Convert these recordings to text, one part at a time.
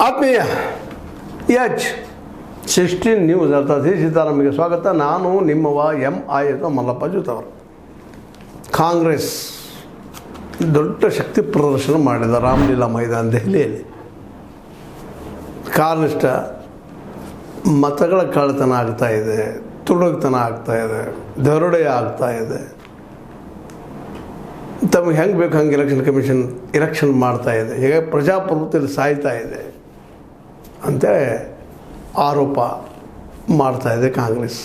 ಆತ್ಮೀಯ H16 news ಅರ್ಥಾತ್ ಸೀತಾರಾಮಿಗೆ ಸ್ವಾಗತ. ನಾನು ನಿಮ್ಮವ MI ಅಥವಾ ಮಲ್ಲಪ್ಪ ಜೂತವರು. ಕಾಂಗ್ರೆಸ್ ದೊಡ್ಡ ಶಕ್ತಿ ಪ್ರದರ್ಶನ ಮಾಡಿದ ರಾಮಲೀಲಾ ಮೈದಾನ ದೆಹಲಿಯಲ್ಲಿ. ಕಾರಣಿಷ್ಟ ಮತಗಳ ಕಳ್ಳತನ ಆಗ್ತಾಯಿದೆ, ತುಡುಗ್ತನ ಆಗ್ತಾಯಿದೆ, ದರೋಡೆ ಆಗ್ತಾಯಿದೆ. ತಮಗೆ ಹೆಂಗೆ ಬೇಕು ಹಂಗೆ ಎಲೆಕ್ಷನ್ ಕಮಿಷನ್ ಎಲೆಕ್ಷನ್ ಮಾಡ್ತಾಯಿದೆ. ಹೀಗಾಗಿ ಪ್ರಜಾಪ್ರಭುತ್ವದಲ್ಲಿ ಸಾಯ್ತಾ ಇದೆ ಅಂತೇಳಿ ಆರೋಪ ಮಾಡ್ತಾಯಿದೆ ಕಾಂಗ್ರೆಸ್.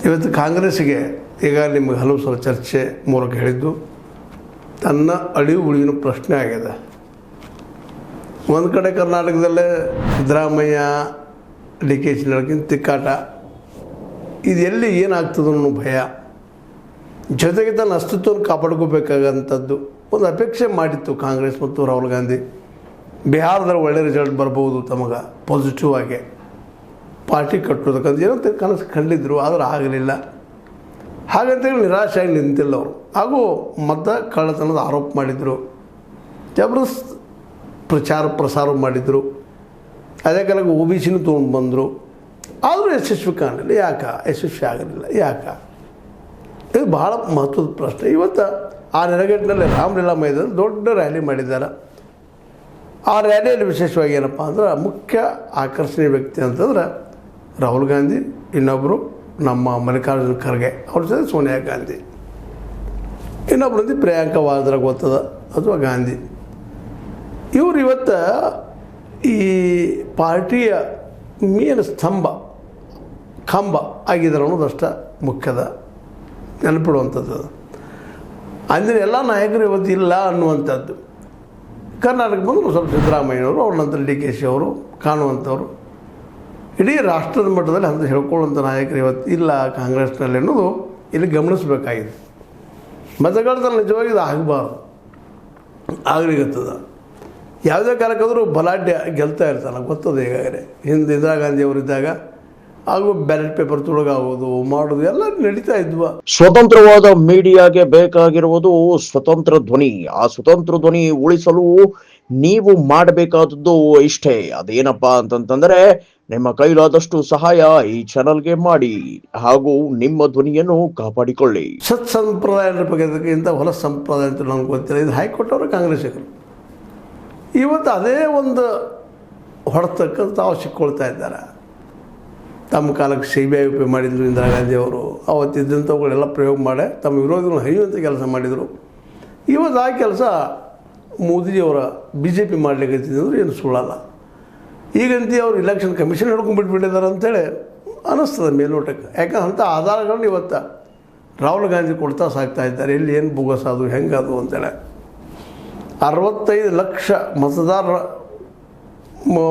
ಇವತ್ತು ಕಾಂಗ್ರೆಸ್ಸಿಗೆ ಈಗ ನಿಮಗೆ ಹಲವು ಸಲ ಚರ್ಚೆ ಮೂಲಕ ಹೇಳಿದ್ದು ತನ್ನ ಅಳಿವು ಉಳಿವಿನ ಪ್ರಶ್ನೆ ಆಗಿದೆ. ಒಂದು ಕಡೆ ಕರ್ನಾಟಕದಲ್ಲೇ ಸಿದ್ದರಾಮಯ್ಯ DK ನಡಕಿನ ತಿಕ್ಕಾಟ, ಇದು ಎಲ್ಲಿ ಏನಾಗ್ತದೋ ಅನ್ನೋ ಭಯ, ಜೊತೆಗೆ ತನ್ನ ಅಸ್ತಿತ್ವವನ್ನು ಕಾಪಾಡ್ಕೋಬೇಕಾಗಂಥದ್ದು ಒಂದು ಅಪೇಕ್ಷೆ ಮಾಡಿತ್ತು ಕಾಂಗ್ರೆಸ್ ಮತ್ತು ರಾಹುಲ್ ಗಾಂಧಿ. ಬಿಹಾರದಲ್ಲಿ ಒಳ್ಳೆ ರಿಸಲ್ಟ್ ಬರ್ಬೋದು ತಮಗೆ ಪಾಸಿಟಿವ್ ಆಗಿ ಪಾರ್ಟಿ ಕಟ್ಟೋದಕ್ಕಂತ ಏನೋ ಕನಸು ಕಂಡಿದ್ರು, ಆದರೆ ಆಗಲಿಲ್ಲ. ಹಾಗಂತೇಳಿ ನಿರಾಶೆಯಾಗಿ ನಿಂತಿಲ್ಲ ಅವರು. ಹಾಗೂ ಮತ ಕಳ್ಳತನದ ಆರೋಪ ಮಾಡಿದರು, ಜಬರ್ದಸ್ತ್ ಪ್ರಸಾರ ಮಾಡಿದರು. ಅದೇ ಕಾಲಕ್ಕೆ OBCನೂ ತೊಗೊಂಡು ಬಂದರು. ಆದರೂ ಯಶಸ್ವಿ ಕಾಣಲಿಲ್ಲ. ಯಶಸ್ವಿ ಆಗಲಿಲ್ಲ ಯಾಕೆ? ಇದು ಭಾಳ ಮಹತ್ವದ ಪ್ರಶ್ನೆ. ಇವತ್ತು ಆ ನೆಲಗಟ್ಟಿನಲ್ಲಿ ರಾಮಲೀಲಾ ಮೈದಾನ ದೊಡ್ಡ ರ್ಯಾಲಿ ಮಾಡಿದ್ದಾರೆ. ಆ ರ್ಯಾಲಿಯಲ್ಲಿ ವಿಶೇಷವಾಗಿ ಏನಪ್ಪ ಅಂದ್ರೆ ಮುಖ್ಯ ಆಕರ್ಷಣೀಯ ವ್ಯಕ್ತಿ ಅಂತಂದ್ರೆ ರಾಹುಲ್ ಗಾಂಧಿ, ಇನ್ನೊಬ್ಬರು ನಮ್ಮ ಮಲ್ಲಿಕಾರ್ಜುನ ಖರ್ಗೆ, ಅವ್ರ ಜೊತೆ ಸೋನಿಯಾ ಗಾಂಧಿ, ಇನ್ನೊಬ್ಬರಂದು ಪ್ರಿಯಾಂಕಾ ವಾದ್ರಾ ಗೊತ್ತದ ಅಥವಾ ಗಾಂಧಿ. ಇವರು ಇವತ್ತು ಈ ಪಾರ್ಟಿಯ ಮೇನ್ ಕಂಬ ಆಗಿದ್ದಾರೆ ಅನ್ನೋದಷ್ಟ ಮುಖ್ಯದ ನೆನಪಿಡುವಂಥದ್ದು. ಅಂದರೆ ಎಲ್ಲ ನಾಯಕರು ಇವತ್ತು ಇಲ್ಲ ಅನ್ನುವಂಥದ್ದು. ಕರ್ನಾಟಕ ಬಂದು ಸ್ವಲ್ಪ ಸಿದ್ದರಾಮಯ್ಯನವರು, ಅವ್ರ ನಂತರ DK ಅವರು ಕಾಣುವಂಥವ್ರು. ಇಡೀ ರಾಷ್ಟ್ರದ ಮಟ್ಟದಲ್ಲಿ ಅಂತ ಹೇಳ್ಕೊಳ್ಳುವಂಥ ನಾಯಕರು ಇವತ್ತು ಇಲ್ಲ ಕಾಂಗ್ರೆಸ್ನಲ್ಲಿ ಅನ್ನೋದು ಇಲ್ಲಿ ಗಮನಿಸಬೇಕಾಗಿದೆ. ಮತಗಳನ್ನ ನಿಜವಾಗಿ ಇದು ಆಗಬಾರ್ದು, ಆಗಲಿಗತ್ತದ. ಯಾವುದೇ ಕಾಲಕ್ಕಾದರೂ ಬಲಾಢ್ಯ ಗೆಲ್ತಾ ಇರ್ತಾನೆ ಗೊತ್ತದೆ. ಈಗಾಗಲೇ ಹಿಂದೆ ಇಂದಿರಾ ಗಾಂಧಿ ಅವರಿದ್ದಾಗ ಹಾಗೂ ಬ್ಯಾಲೆಟ್ ಪೇಪರ್ ತುಳುಗಾಗೋದು ಮಾಡೋದು ಎಲ್ಲ ನಡೀತಾ ಇದ್ವ. ಸ್ವತಂತ್ರವಾದ ಮೀಡಿಯಾಗೆ ಬೇಕಾಗಿರುವುದು ಸ್ವತಂತ್ರ ಧ್ವನಿ. ಆ ಸ್ವತಂತ್ರ ಧ್ವನಿ ಉಳಿಸಲು ನೀವು ಮಾಡಬೇಕಾದದ್ದು ಇಷ್ಟೇ. ಅದೇನಪ್ಪಾ ಅಂತಂತಂದ್ರೆ ನಿಮ್ಮ ಕೈಲಾದಷ್ಟು ಸಹಾಯ ಈ ಚಾನಲ್ಗೆ ಮಾಡಿ ಹಾಗೂ ನಿಮ್ಮ ಧ್ವನಿಯನ್ನು ಕಾಪಾಡಿಕೊಳ್ಳಿ. ಸಂಪ್ರದಾಯದ ಬಗ್ಗೆ ಇಂಥ ಹೊಲ ಸಂಪ್ರದಾಯ ಅಂತ ನನಗೆ ಗೊತ್ತಿಲ್ಲ. ಇದು ಹೈಕೋರ್ಟ್ ಅವರು ಕಾಂಗ್ರೆಸ್ಸಿಗರು ಇವತ್ತು ಅದೇ ಒಂದು ಹೊಡೆತಕ್ಕೆ ತಾವು ಸಿಕ್ಕೊಳ್ತಾ ಇದ್ದಾರೆ. ತಮ್ಮ ಕಾಲಕ್ಕೆ CBI ಉಪಯೋಗ ಮಾಡಿದರು ಇಂದಿರಾ ಗಾಂಧಿ ಅವರು. ಅವತ್ತಿದ್ದಂಥವುಗಳೆಲ್ಲ ಪ್ರಯೋಗ ಮಾಡಿ ತಮ್ಮ ವಿರೋಧಿಗಳನ್ನು ಹೈಯುವಂಥ ಕೆಲಸ ಮಾಡಿದರು. ಇವತ್ತು ಆ ಕೆಲಸ ಮೋದಿಜಿಯವರ BJP ಮಾಡಲಿಕ್ಕೆ ಅಂದ್ರೆ ಏನು ಸುಳ್ಳಲ್ಲ. ಈಗಂತೂ ಅವರು ಎಲೆಕ್ಷನ್ ಕಮಿಷನ್ ಹಿಡ್ಕೊಂಡ್ಬಿಟ್ಬಿಟ್ಟಿದ್ದಾರೆ ಅಂತೇಳಿ ಅನ್ನಿಸ್ತದೆ ಮೇಲ್ನೋಟಕ್ಕೆ. ಯಾಕಂದ್ರೆ ಅಂಥ ಆಧಾರಗಳನ್ನ ಇವತ್ತು ರಾಹುಲ್ ಗಾಂಧಿ ಕೊಡ್ತಾ ಸಾಕ್ತಾ ಇದ್ದಾರೆ. ಇಲ್ಲಿ ಏನು ಬೋಗಸ್ ಅದು ಹೆಂಗದು ಅಂತೇಳಿ 65 ಲಕ್ಷ ಮತದಾರರ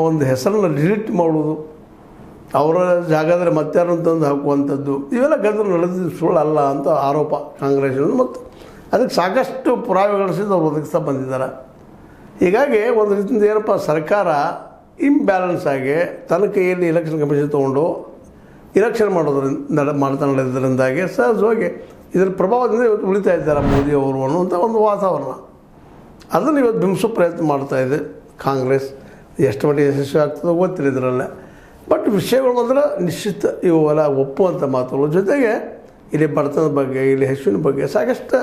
ಒಂದು ಹೆಸರನ್ನು ಡಿಲೀಟ್ ಮಾಡೋದು, ಅವರ ಜಾಗದಲ್ಲಿ ಮತ್ತಾರು ತಂದು ಹಾಕುವಂಥದ್ದು, ಇವೆಲ್ಲ ಗದ್ದಲ ನಡೆದಿದ್ದು ಸುಳ್ಳಲ್ಲ ಅಂತ ಆರೋಪ ಕಾಂಗ್ರೆಸ್ಸಿನ. ಮತ್ತು ಅದಕ್ಕೆ ಸಾಕಷ್ಟು ಪುರಾವೆಗಳಿಸಿದ್ದು ಅವ್ರು ಒದಗಿಸ್ತಾ ಬಂದಿದ್ದಾರೆ. ಹೀಗಾಗಿ ಒಂದು ರೀತಿಯಿಂದ ಏನಪ್ಪ, ಸರ್ಕಾರ ಇಂಬ್ಯಾಲೆನ್ಸ್ ಆಗಿ ತನ್ನ ಕೈಯಲ್ಲಿ ಎಲೆಕ್ಷನ್ ಕಮಿಷನ್ ತೊಗೊಂಡು ಎಲೆಕ್ಷನ್ ಮಾಡ್ತಾ ನಡೆಯೋದ್ರಿಂದಾಗಿ ಸಹಜವಾಗಿ ಇದರ ಪ್ರಭಾವದಿಂದ ಇವತ್ತು ಉಳಿತಾ ಇದ್ದಾರೆ ಮೋದಿಯವರು ಅನ್ನುವಂಥ ಒಂದು ವಾತಾವರಣ. ಅದನ್ನು ಇವತ್ತು ಬಿಂಬಿಸೋ ಪ್ರಯತ್ನ ಮಾಡ್ತಾಯಿದೆ ಕಾಂಗ್ರೆಸ್. ಎಷ್ಟು ಮಟ್ಟಿಗೆ ಯಶಸ್ವಿ ಆಗ್ತದೋ ಗೊತ್ತಿಲ್ಲ ಇದರಲ್ಲೇ. ಬಟ್ ವಿಷಯಗಳು ಬಂದರೆ ನಿಶ್ಚಿತ ಇವೆಲ್ಲ ಒಪ್ಪುವಂಥ ಮಾತುಗಳು. ಜೊತೆಗೆ ಇಲ್ಲಿ ಬಡತನದ ಬಗ್ಗೆ, ಇಲ್ಲಿ ಹಸುವಿನ ಬಗ್ಗೆ ಸಾಕಷ್ಟು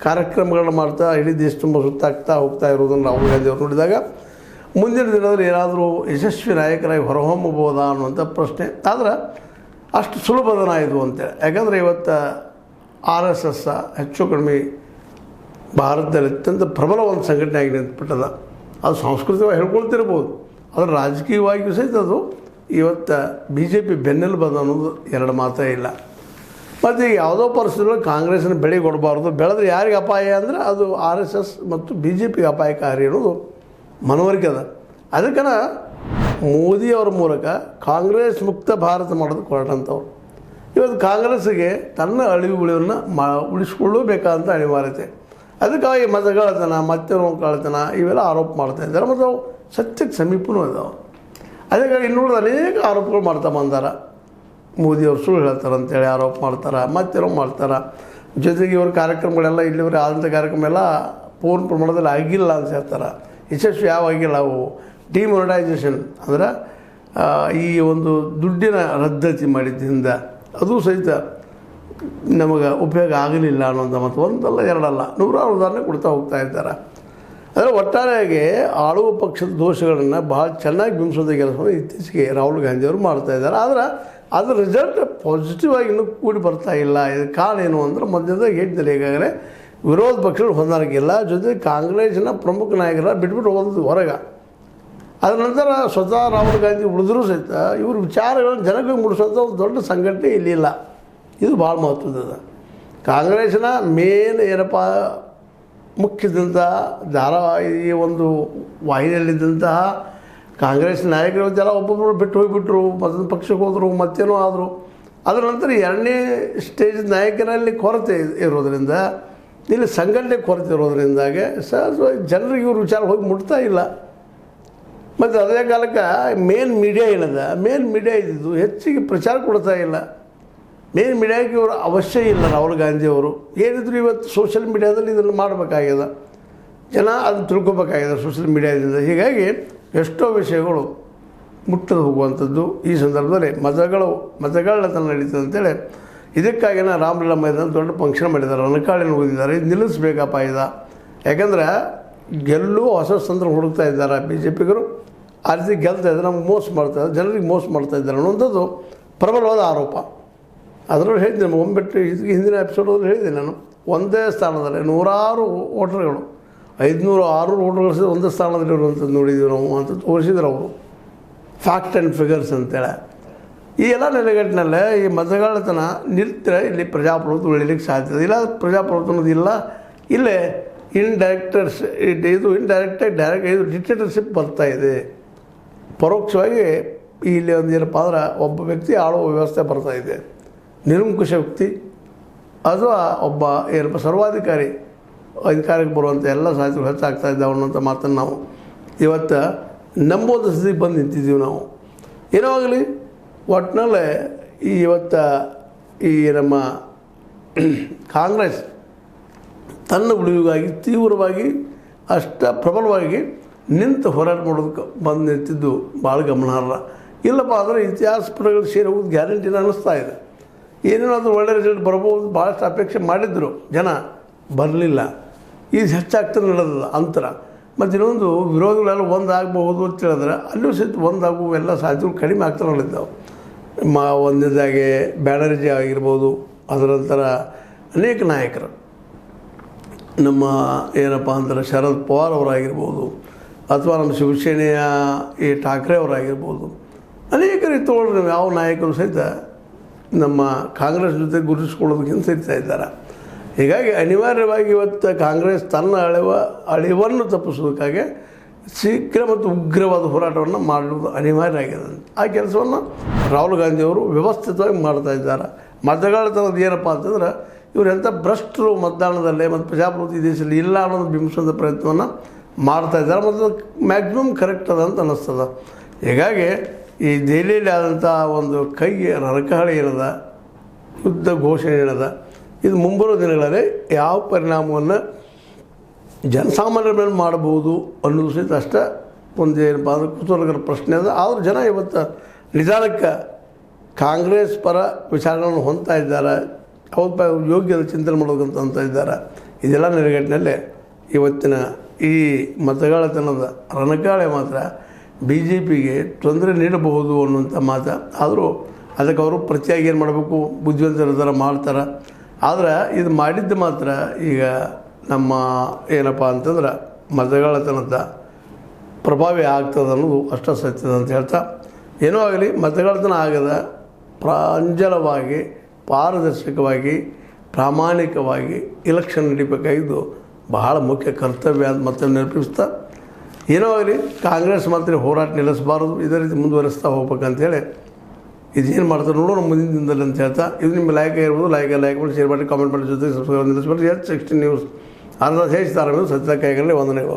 ಕಾರ್ಯಕ್ರಮಗಳನ್ನ ಮಾಡ್ತಾ ಇಡೀ ದೇಶ ತುಂಬ ಸುತ್ತಾಗ್ತಾ ಹೋಗ್ತಾ ಇರೋದನ್ನು ರಾಹುಲ್ ಗಾಂಧಿ ಅವರು ನೋಡಿದಾಗ ಮುಂದಿನ ದಿನದಲ್ಲಿ ಏನಾದರೂ ಯಶಸ್ವಿ ನಾಯಕರಾಗಿ ಹೊರಹೊಮ್ಮಬಹುದಾ ಅನ್ನುವಂಥ ಪ್ರಶ್ನೆ. ಆದರೆ ಅಷ್ಟು ಸುಲಭದನ ಇದು ಅಂತೇಳಿ. ಯಾಕಂದರೆ ಇವತ್ತು RSS ಹೆಚ್ಚು ಕಡಿಮೆ ಭಾರತದಲ್ಲಿ ಅತ್ಯಂತ ಪ್ರಬಲ ಒಂದು ಸಂಘಟನೆ ಆಗಿ ನಿಂತುಬಿಟ್ಟದ. ಅದು ಸಾಂಸ್ಕೃತಿಕವಾಗಿ ಹೇಳ್ಕೊಳ್ತಿರ್ಬೋದು, ಆದರೆ ರಾಜಕೀಯವಾಗಿಯೂ ಸಹಿತ ಅದು ಇವತ್ತು BJP ಬೆನ್ನೆಲುಬು ಅನ್ನೋದು ಎರಡು ಮಾತೇ ಇಲ್ಲ. ಮತ್ತು ಈಗ ಯಾವುದೋ ಪರಿಸ್ಥಿತಿಯಲ್ಲಿ ಕಾಂಗ್ರೆಸ್ನ ಬೆಳೆ ಕೊಡಬಾರ್ದು. ಬೆಳೆದ್ರೆ ಯಾರಿಗೆ ಅಪಾಯ ಅಂದರೆ ಅದು RSS ಮತ್ತು BJPಗೆ ಅಪಾಯಕಾರಿ ಅನ್ನೋದು ಮನವರಿಕೆ ಅದ. ಅದಕ್ಕೆ ಮೋದಿಯವರ ಮೂಲಕ ಕಾಂಗ್ರೆಸ್ ಮುಕ್ತ ಭಾರತ ಮಾಡೋದು ಹೊರಟಂಥವ್ರು. ಇವತ್ತು ಕಾಂಗ್ರೆಸ್ಸಿಗೆ ತನ್ನ ಅಳಿವುಗಳನ್ನು ಉಳಿಸ್ಕೊಳ್ಳಬೇಕಾದಂಥ ಅನಿವಾರ್ಯತೆ. ಅದಕ್ಕಾಗಿ ಮತಗಳತನ, ಮತ್ತೇನೋ ಕಳ್ಳತನ ಇವೆಲ್ಲ ಆರೋಪ ಮಾಡ್ತಾಯಿದ್ದಾರೆ. ಮತ್ತು ಅವು ಸತ್ಯಕ್ಕೆ ಸಮೀಪನೂ ಇದಾವೆ. ಅದಕ್ಕಾಗಿ ಇನ್ನುಳಿದ ಅನೇಕ ಆರೋಪಗಳು ಮಾಡ್ತಾ ಬಂದಾರ. ಮೋದಿಯವರು ಸುಳ್ಳು ಹೇಳ್ತಾರೆ ಅಂತೇಳಿ ಆರೋಪ ಮಾಡ್ತಾರೆ, ಮತ್ತೇನೋ ಮಾಡ್ತಾರೆ. ಜೊತೆಗೆ ಇವ್ರ ಕಾರ್ಯಕ್ರಮಗಳೆಲ್ಲ ಇಲ್ಲಿವರೆಗೆ ಆದಂಥ ಕಾರ್ಯಕ್ರಮ ಎಲ್ಲ ಪೂರ್ಣ ಪ್ರಮಾಣದಲ್ಲಿ ಆಗಿಲ್ಲ ಅಂತ ಹೇಳ್ತಾರೆ. ಯಶಸ್ವಿ ಯಾವಾಗಿಲ್ಲ. ಅವು ಡಿಮಾನಿಟೈಸೇಷನ್ ಅಂದ್ರೆ ಈ ಒಂದು ದುಡ್ಡಿನ ರದ್ದತಿ ಮಾಡಿದ್ದರಿಂದ ಅದು ಸಹಿತ ನಮಗೆ ಉಪಯೋಗ ಆಗಲಿಲ್ಲ ಅನ್ನೋಂಥ ಮತ್ತು ಒಂದಲ್ಲ ಎರಡಲ್ಲ ನೂರಾರು ಉದಾಹರಣೆ ಕೊಡ್ತಾ ಹೋಗ್ತಾ ಇದ್ದಾರೆ. ಅಂದರೆ ಒಟ್ಟಾರೆಯಾಗಿ ಆಳುವ ಪಕ್ಷದ ದೋಷಗಳನ್ನು ಭಾಳ ಚೆನ್ನಾಗಿ ಬಿಂಬಿಸೋದ ಕೆಲಸವನ್ನು ಇತ್ತೀಚೆಗೆ ರಾಹುಲ್ ಗಾಂಧಿಯವರು ಮಾಡ್ತಾಯಿದ್ದಾರೆ. ಆದರೆ ಅದರ ರಿಸಲ್ಟ್ ಪಾಸಿಟಿವ್ ಆಗಿ ಇನ್ನೂ ಕೂಡಿ ಬರ್ತಾ ಇಲ್ಲ. ಇದಕ್ಕೆ ಕಾರಣ ಏನು ಅಂದ್ರೆ ಮಧ್ಯದಾಗ ಹೇಳಿದ್ದಾರೆ, ಈಗಾಗಲೇ ವಿರೋಧ ಪಕ್ಷಗಳು ಹೊಂದಾಣಿಕೆ ಇಲ್ಲ, ಜೊತೆ ಕಾಂಗ್ರೆಸ್ನ ಪ್ರಮುಖ ನಾಯಕರ ಬಿಟ್ಬಿಟ್ಟು ಹೋಗೋದು ಹೊರಗೆ. ಅದರ ನಂತರ ಸ್ವತಃ ರಾಹುಲ್ ಗಾಂಧಿ ಉಳಿದ್ರೂ ಸಹಿತ ಇವ್ರ ವಿಚಾರಗಳನ್ನು ಜನಕ್ಕೆ ಮುಡಿಸೋಂಥ ಒಂದು ದೊಡ್ಡ ಸಂಘಟನೆ ಇಲ್ಲಿಲ್ಲ. ಇದು ಭಾಳ ಮಹತ್ವದ. ಕಾಂಗ್ರೆಸ್ನ ಮೇನ್ ಏನಪ್ಪ ಮುಖ್ಯದಂಥ ಧಾರಾವಾಹಿ ಒಂದು ವಾಹಿನಿಯಲ್ಲಿದ್ದಂತಹ ಕಾಂಗ್ರೆಸ್ ನಾಯಕರು ಜನ ಒಬ್ಬೊಬ್ಬರು ಬಿಟ್ಟು ಹೋಗಿಬಿಟ್ರು, ಮತ್ತೊಂದು ಪಕ್ಷಕ್ಕೆ ಹೋದರು, ಮತ್ತೇನೋ ಆದರು. ಅದರ ನಂತರ ಎರಡನೇ ಸ್ಟೇಜ್ ನಾಯಕರಲ್ಲಿ ಕೊರತೆ ಇರೋದರಿಂದ, ಇಲ್ಲಿ ಸಂಘಟನೆ ಕೊರತೆ ಇರೋದರಿಂದಾಗೆ ಸಹಜವಾಗಿ ಜನರಿಗೆ ಇವ್ರ ವಿಚಾರ ಹೋಗಿ ಮುಟ್ತಾ ಇಲ್ಲ. ಮತ್ತು ಅದೇ ಕಾಲಕ್ಕೆ ಮೇನ್ ಮೀಡಿಯಾ ಏನದ, ಮೇನ್ ಮೀಡಿಯಾ ಇದ್ದಿದ್ದು ಹೆಚ್ಚಿಗೆ ಪ್ರಚಾರ ಕೊಡ್ತಾ ಇಲ್ಲ. ಮೇನ್ ಮೀಡಿಯಾಕ್ಕೆ ಇವರು ಅವಶ್ಯ ಇಲ್ಲ. ರಾಹುಲ್ ಗಾಂಧಿಯವರು ಏನಿದ್ರು ಇವತ್ತು ಸೋಷಿಯಲ್ ಮೀಡಿಯಾದಲ್ಲಿ ಇದನ್ನು ಮಾಡಬೇಕಾಗ್ಯದ, ಜನ ಅದನ್ನು ತಿಳ್ಕೊಬೇಕಾಗಿದೆ ಸೋಷಿಯಲ್ ಮೀಡಿಯಾದಿಂದ. ಹೀಗಾಗಿ ಎಷ್ಟೋ ವಿಷಯಗಳು ಮುಟ್ಟದು ಹೋಗುವಂಥದ್ದು. ಈ ಸಂದರ್ಭದಲ್ಲಿ ಮತಗಳತನ ನಡೀತದೆ ಅಂತೇಳಿ ಇದಕ್ಕಾಗಿನ ರಾಮಲೀಲಾ ಮೈದಾನ ದೊಡ್ಡ ಫಂಕ್ಷನ್ ಮಾಡಿದ್ದಾರೆ, ರಣಕಾಳಿನ ಓದಿದ್ದಾರೆ. ಇದು ನಿಲ್ಲಿಸ್ಬೇಕಪ್ಪ ಇದು. ಯಾಕಂದರೆ ಗೆಲ್ಲುವ ಹೊಸ ಸಂದರ್ಭ ಹುಡುಕ್ತಾ ಇದ್ದಾರೆ BJPಗರು. ಆ ರೀತಿ ಗೆಲ್ತಾ ಇದ್ದಾರೆ, ನಮ್ಗೆ ಮೋಸ ಮಾಡ್ತಾಯಿದ್ದಾರೆ, ಜನರಿಗೆ ಮೋಸ ಮಾಡ್ತಾಯಿದ್ದಾರೆ ಅನ್ನೋಂಥದ್ದು ಪ್ರಬಲವಾದ ಆರೋಪ. ಅದರಲ್ಲಿ ಹೇಳಿದ್ದೆ, ನಮ್ಗೆ ಒಮ್ಮೆಟ್ಟು ಹಿಂದಿನ ಎಪಿಸೋಡಲ್ಲಿ ಹೇಳಿದೆ ನಾನು, ಒಂದೇ ಸ್ಥಾನದಲ್ಲಿ ನೂರಾರು ವೋಟರ್ಗಳು 500-600 ವೋಟರ್ಗಳು ಸಹ ಒಂದೇ ಸ್ಥಾನದಲ್ಲಿ ಇರುವಂಥದ್ದು ನೋಡಿದ್ದೀವಿ ನಾವು ಅಂತ ತೋರಿಸಿದ್ರು ಅವರು. ಫ್ಯಾಕ್ಟ್ ಆ್ಯಂಡ್ ಫಿಗರ್ಸ್ ಅಂತೇಳಿ ಈ ಎಲ್ಲ ನೆಲೆಗಟ್ಟಿನಲ್ಲೇ ಈ ಮತಗಾಳತನ ನಿಲ್ತರೆ ಇಲ್ಲಿ ಪ್ರಜಾಪ್ರಭುತ್ವ ಉಳಿಲಿಕ್ಕೆ ಸಾಧ್ಯತೆ ಇಲ್ಲ. ಪ್ರಜಾಪ್ರಭುತ್ವ ಅನ್ನೋದು ಇಲ್ಲ, ಇಲ್ಲೇ ಇದು ಡಿಕ್ಟೇಟರ್ಶಿಪ್ ಬರ್ತಾಯಿದೆ. ಪರೋಕ್ಷವಾಗಿ ಇಲ್ಲಿ ಒಂದು ಏನಪ್ಪ ಅಂದ್ರೆ ಒಬ್ಬ ವ್ಯಕ್ತಿ ಆಳುವ ವ್ಯವಸ್ಥೆ ಬರ್ತಾಯಿದೆ. ನಿರಂಕುಶ ವ್ಯಕ್ತಿ ಅಥವಾ ಒಬ್ಬ ಏನಪ್ಪ ಸರ್ವಾಧಿಕಾರಿ ಅಧಿಕಾರಕ್ಕೆ ಬರುವಂಥ ಎಲ್ಲ ಸಾಧ್ಯತೆಗಳು ಹೆಚ್ಚಾಗ್ತಾ ಇದ್ದಾವೆ ಅನ್ನೋಂಥ ಮಾತನ್ನು ನಾವು ಇವತ್ತು ನಂಬೋದ ಸ್ಥಿತಿಗೆ ಬಂದು ನಿಂತಿದ್ದೀವಿ ನಾವು. ಏನೋ ಆಗಲಿ, ಒಟ್ಟಿನಲ್ಲೇ ಇವತ್ತು ಈ ನಮ್ಮ ಕಾಂಗ್ರೆಸ್ ತನ್ನ ಉಳಿವಿಗಾಗಿ ತೀವ್ರವಾಗಿ ಅಷ್ಟ ಪ್ರಬಲವಾಗಿ ನಿಂತು ಹೋರಾಟ ಮಾಡೋದಕ್ಕೆ ಬಂದು ನಿಂತಿದ್ದು ಭಾಳ ಗಮನಾರ್ಹ. ಇಲ್ಲಪ್ಪ ಅಂದರೆ ಇತಿಹಾಸ ಪುಟಗಳು ಸೇರಿ ಹೋಗೋದು ಗ್ಯಾರಂಟಿನ ಅನ್ನಿಸ್ತಾ ಇದೆ. ಏನೇನಾದರೂ ಒಳ್ಳೆ ರಿಸಲ್ಟ್ ಬರ್ಬೋದು ಭಾಳಷ್ಟು ಅಪೇಕ್ಷೆ ಮಾಡಿದ್ರು ಜನ, ಬರಲಿಲ್ಲ. ಇದು ಹೆಚ್ಚಾಗ್ತಾ ನಡೆದಲ್ಲ ಅಂತರ. ಮತ್ತು ಇನ್ನೊಂದು ವಿರೋಧಿಗಳೆಲ್ಲ ಒಂದಾಗಬಹುದು ಅಂತ ಹೇಳಿದ್ರೆ ಅಲ್ಲೂ ಸಹಿತ ಒಂದಾಗುವ ಎಲ್ಲ ಸಾಧ್ಯತೆಗಳು ಕಡಿಮೆ ಆಗ್ತಾ ನಡೆದಿದ್ದಾವೆ. ಒಂದನೇದಾಗೆ ಬ್ಯಾನರ್ಜಿ ಆಗಿರ್ಬೋದು, ಅದರ ನಂತರ ಅನೇಕ ನಾಯಕರು ನಮ್ಮ ಏನಪ್ಪ ಅಂದ್ರೆ ಶರದ್ ಪವಾರ್ ಅವರಾಗಿರ್ಬೋದು, ಅಥವಾ ನಮ್ಮ ಶಿವಸೇನೆಯ ಈ ಠಾಕ್ರೆ ಅವರಾಗಿರ್ಬೋದು, ಅನೇಕ ರೀತಿ ತೊಗೊಂಡ್ರೆ ಯಾವ ನಾಯಕರು ಸಹಿತ ನಮ್ಮ ಕಾಂಗ್ರೆಸ್ ಜೊತೆ ಗುರುತಿಸ್ಕೊಳ್ಳೋದಕ್ಕಿಂತ ಸಹಿತ ಇದ್ದಾರೆ. ಹೀಗಾಗಿ ಅನಿವಾರ್ಯವಾಗಿ ಇವತ್ತು ಕಾಂಗ್ರೆಸ್ ತನ್ನ ಅಳಿವನ್ನು ತಪ್ಪಿಸೋದಕ್ಕಾಗಿ ಶೀಘ್ರ ಮತ್ತು ಉಗ್ರವಾದ ಹೋರಾಟವನ್ನು ಮಾಡುವುದು ಅನಿವಾರ್ಯ ಆಗಿದೆ. ಆ ಕೆಲಸವನ್ನು ರಾಹುಲ್ ಗಾಂಧಿಯವರು ವ್ಯವಸ್ಥಿತವಾಗಿ ಮಾಡ್ತಾ ಇದ್ದಾರೆ. ಮತಗಾಳತನದ ಏನಪ್ಪ ಅಂತಂದ್ರೆ ಇವರು ಎಂಥ ಭ್ರಷ್ಟರು ಮತದಾನದಲ್ಲೇ ಮತ್ತು ಪ್ರಜಾಪ್ರಭುತ್ವ ದೇಶದಲ್ಲಿ ಇಲ್ಲ ಅನ್ನೋದು ಬಿಂಬಿಸುವಂಥ ಪ್ರಯತ್ನವನ್ನು ಮಾಡ್ತಾ ಇದ್ದಾರೆ. ಮತ್ತು ಮ್ಯಾಕ್ಸಿಮಮ್ ಕರೆಕ್ಟ್ ಅದ ಅಂತ ಅನ್ನಿಸ್ತದೆ. ಹೀಗಾಗಿ ಈ ದೆಹಲಿಯಲ್ಲಿ ಆದಂಥ ಒಂದು ಕೈಗೆ ರಣಕಹಳೆ ಏನದ, ಯುದ್ಧ ಘೋಷಣೆ ಏನದ, ಇದು ಮುಂಬರುವ ದಿನಗಳಲ್ಲಿ ಯಾವ ಪರಿಣಾಮವನ್ನು ಜನಸಾಮಾನ್ಯರ ಮೇಲೆ ಮಾಡಬಹುದು ಅನ್ನೋದು ಸಹಿತ ಅಷ್ಟೇ ಒಂದು ಏನಪ್ಪ ಅಂದ್ರೆ ಕುತೂಹಲಕರ ಪ್ರಶ್ನೆ ಅದ. ಆದರೂ ಜನ ಇವತ್ತು ನಿಧಾನಕ್ಕೆ ಕಾಂಗ್ರೆಸ್ ಪರ ವಿಚಾರಗಳನ್ನು ಹೊಂದ್ತಾ ಇದ್ದಾರೆ, ಅವ್ರ ಯೋಗ್ಯದ ಚಿಂತನೆ ಮಾಡೋದಂತ ಇದ್ದಾರೆ. ಇದೆಲ್ಲ ನೆಲೆಗಟ್ಟಿನಲ್ಲೇ ಇವತ್ತಿನ ಈ ಮತಗಾಳತನದ ರಣಕಾಳೆ ಮಾತ್ರ BJPಗೆ ತೊಂದರೆ ನೀಡಬಹುದು ಅನ್ನುವಂಥ ಮಾತು. ಆದರೂ ಅದಕ್ಕೆ ಅವರು ಪ್ರತಿಯಾಗಿ ಏನು ಮಾಡಬೇಕು, ಬುದ್ಧಿವಂತರ ಥರ ಮಾಡ್ತಾರೆ. ಆದರೆ ಇದು ಮಾಡಿದ್ದು ಮಾತ್ರ ಈಗ ನಮ್ಮ ಏನಪ್ಪ ಅಂತಂದ್ರೆ ಮತಗಾಳತನದ ಪ್ರಭಾವಿ ಆಗ್ತದೆ ಅನ್ನೋದು ಅಷ್ಟ ಸತ್ಯದ ಅಂತ ಹೇಳ್ತಾ, ಏನೋ ಆಗಲಿ ಮತಗಾಳತನ ಆಗದ ಪ್ರಾಂಜಲವಾಗಿ ಪಾರದರ್ಶಕವಾಗಿ ಪ್ರಾಮಾಣಿಕವಾಗಿ ಎಲೆಕ್ಷನ್ ನಡೀಬೇಕಾಗಿದ್ದು ಬಹಳ ಮುಖ್ಯ ಕರ್ತವ್ಯ ಅಂತ ಮತ್ತೆ ನೆನಪಿಸ್ತಾ, ಏನೋ ಆಗಲಿ ಕಾಂಗ್ರೆಸ್ ಮಾತ್ರ ಹೋರಾಟ ನಿಲ್ಲಿಸಬಾರದು, ಇದೇ ರೀತಿ ಮುಂದುವರಿಸ್ತಾ ಹೋಗ್ಬೇಕಂತೇಳಿ ಇದೇನು ಮಾಡ್ತಾರೆ ನೋಡೋಣ ಮುಂದಿನ ದಿನದಲ್ಲಿ ಅಂತ ಹೇಳ್ತಾ, ಇದು ನಿಮ್ಮ ಲೈಕ್ ಇರ್ಬೋದು, ಲೈಕ್ ಮಾಡಿ, ಶೇರ್ ಮಾಡಿ, ಕಾಮೆಂಟ್ ಮಾಡಿ, ಜೊತೆಗೆ ಸಬ್ಸ್ಕ್ರೈಬ್ ನಿಲ್ಲಿಸ್ಬಿಟ್ಟು H16 ನ್ಯೂಸ್ ಅರ್ಧ ಹೇಳಿ ಸತ್ಯದ ಕೈಗಳಲ್ಲಿ ವಂದನೆಗಳು.